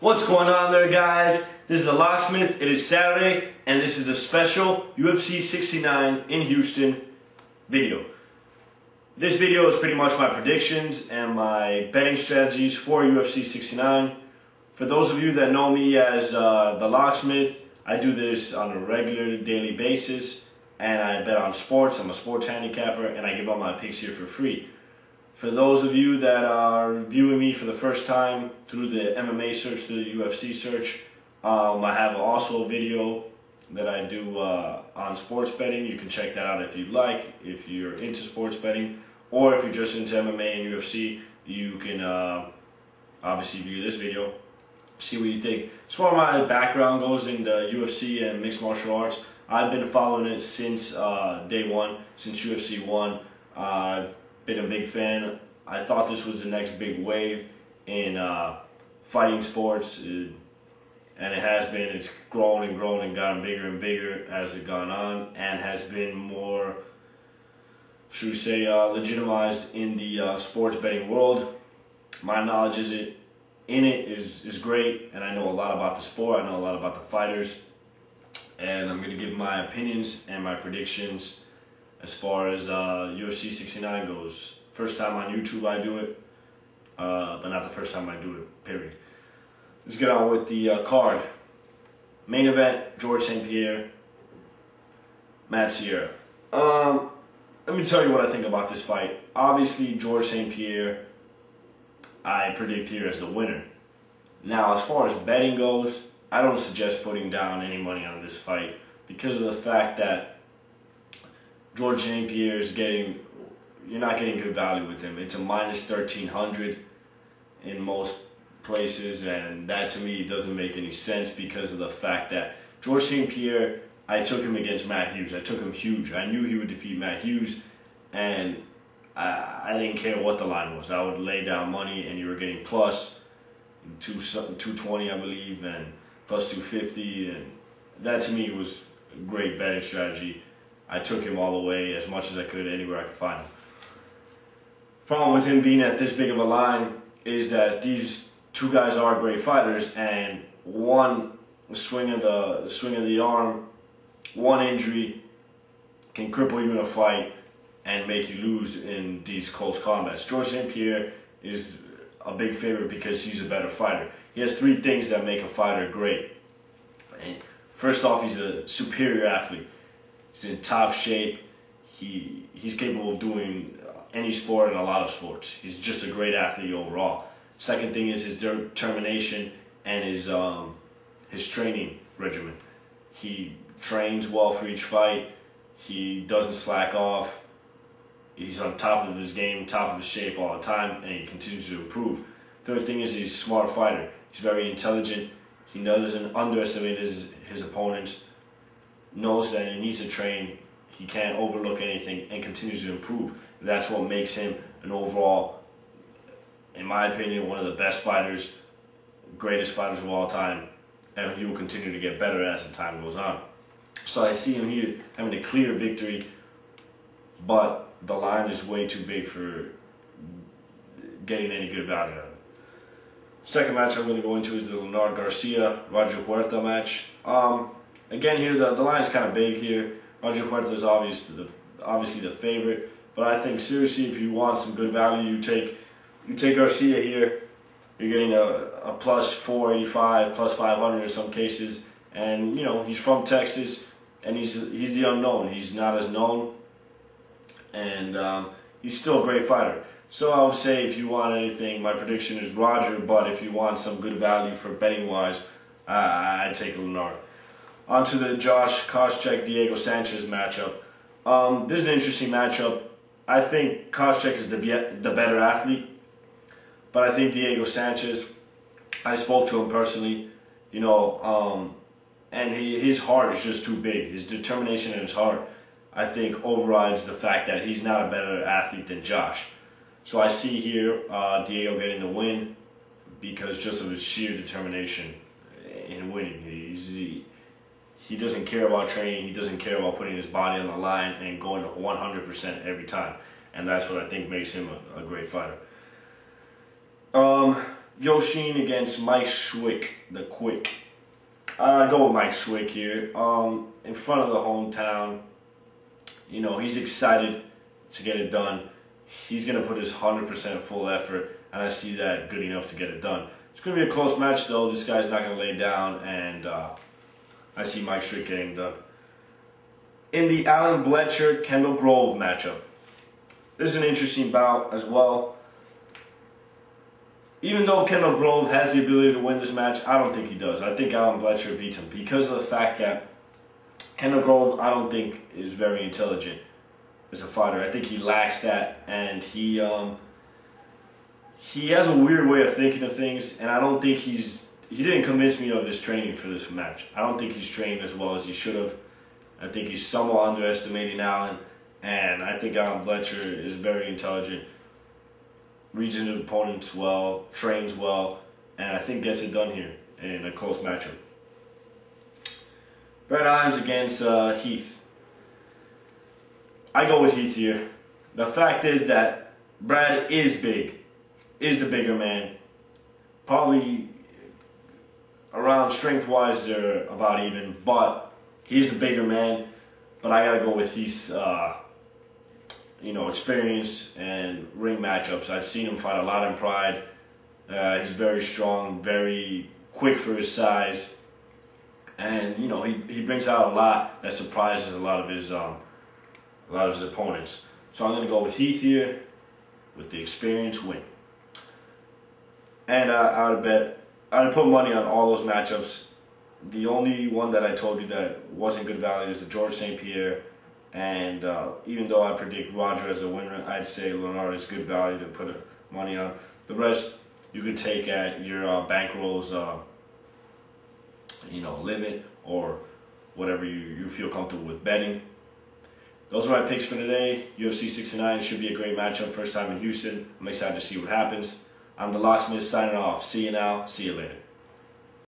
What's going on there, guys? This is the Locksmith. It is Saturday, and this is a special UFC 69 in Houston video. This video is pretty much my predictions and my betting strategies for UFC 69. For those of you that know me as the Locksmith, I do this on a regular daily basis, and I bet on sports. I'm a sports handicapper, and I give out my picks here for free. For those of you that are viewing me for the first time through the MMA search, through the UFC search, I have also a video that I do on sports betting. You can check that out if you'd like, if you're into sports betting, or if you're just into MMA and UFC, you can obviously view this video, see what you think. As far as my background goes in the UFC and mixed martial arts, I've been following it since day one, since UFC 1. I've been a big fan. I thought this was the next big wave in fighting sports, and it has been. It's grown and grown and gotten bigger and bigger as it's gone on, and has been more, should we say, legitimized in the sports betting world. My knowledge in it is great, and I know a lot about the sport. I know a lot about the fighters, and I'm going to give my opinions and my predictions as far as UFC 69 goes. First time on YouTube I do it, but not the first time I do it, period. Let's get on with the card. Main event, George St.Pierre, Matt Serra. Let me tell you what I think about this fight. Obviously, George St.Pierre, I predict here as the winner. Now, as far as betting goes, I don't suggest putting down any money on this fight because of the fact that George St.Pierre is you're not getting good value with him. It's a minus 1,300 in most places, and that to me doesn't make any sense because of the fact that George St.Pierre, I took him against Matt Hughes. I took him huge. I knew he would defeat Matt Hughes, and I didn't care what the line was. I would lay down money, and you were getting plus 220, I believe, and plus 250, and that to me was a great betting strategy. I took him all the way as much as I could, anywhere I could find him. Problem with him being at this big of a line is that these two guys are great fighters, and one swing of the arm, one injury can cripple you in a fight and make you lose in these close combats. George St.Pierre is a big favorite because he's a better fighter. He has three things that make a fighter great. And first off, he's a superior athlete. He's in top shape. He's capable of doing any sport and a lot of sports. He's just a great athlete overall. Second thing is his determination and his training regimen. He trains well for each fight. He doesn't slack off. He's on top of his game, top of his shape all the time, and he continues to improve. Third thing is he's a smart fighter. He's very intelligent. He doesn't underestimate his opponents. Knows that he needs to train, he can't overlook anything, and continues to improve. That's what makes him an overall, in my opinion, one of the best fighters, greatest fighters of all time, and he will continue to get better as the time goes on. So I see him here having a clear victory, but the line is way too big for getting any good value out of it. Second match I'm going to go into is the Leonard Garcia-Roger Huerta match. Again, here the line is kind of big here. Roger Huerta is obviously the favorite, but I think seriously, if you want some good value, you take Garcia here. You're getting a plus 485, plus 500 in some cases, and you know he's from Texas, and he's the unknown. He's not as known, and he's still a great fighter. So I would say if you want anything, my prediction is Roger. But if you want some good value for betting wise, I'd take Leonard. On to the Josh Koscheck-Diego Sanchez matchup. This is an interesting matchup. I think Koscheck is the better athlete, but I think Diego Sanchez, I spoke to him personally, you know, and his heart is just too big. His determination and his heart, I think, overrides the fact that he's not a better athlete than Josh. So I see here Diego getting the win because just of his sheer determination in winning. He doesn't care about training. He doesn't care about putting his body on the line and going 100% every time. And that's what I think makes him a great fighter. Yoshin against Mike Schwick, the Quick. I go with Mike Schwick here. In front of the hometown. You know, he's excited to get it done. He's going to put his 100% full effort, and I see that good enough to get it done. It's going to be a close match, though. This guy's not going to lay down, and I see Mike Schwick getting done. In the Alan Bletcher-Kendall Grove matchup, this is an interesting bout as well. Even though Kendall Grove has the ability to win this match, I don't think he does. I think Alan Bletcher beats him because of the fact that Kendall Grove, I don't think, is very intelligent as a fighter. I think he lacks that, and he has a weird way of thinking of things, and I don't think he didn't convince me of his training for this match. I don't think he's trained as well as he should have. I think he's somewhat underestimating Alan, and I think Alan Bletcher is very intelligent, reads into opponents well, trains well, and I think gets it done here in a close matchup. Brad Imes against Heath. I go with Heath here. The fact is that Brad is big, is the bigger man. Probably around strength-wise they're about even, but he's the bigger man. But I gotta go with Heath's experience and ring matchups. I've seen him fight a lot in Pride. He's very strong, very quick for his size, and he brings out a lot that surprises a lot of his opponents. So I'm gonna go with Heath here with the experience win. And I would put money on all those matchups. The only one that I told you that wasn't good value is the George St.Pierre. And even though I predict Roger as a winner, I'd say Leonard is good value to put money on. The rest you could take at your bankroll's limit or whatever you feel comfortable with betting. Those are my picks for today. UFC 69 should be a great matchup. First time in Houston. I'm excited to see what happens. I'm the Locksmith signing off. See you now. See you later.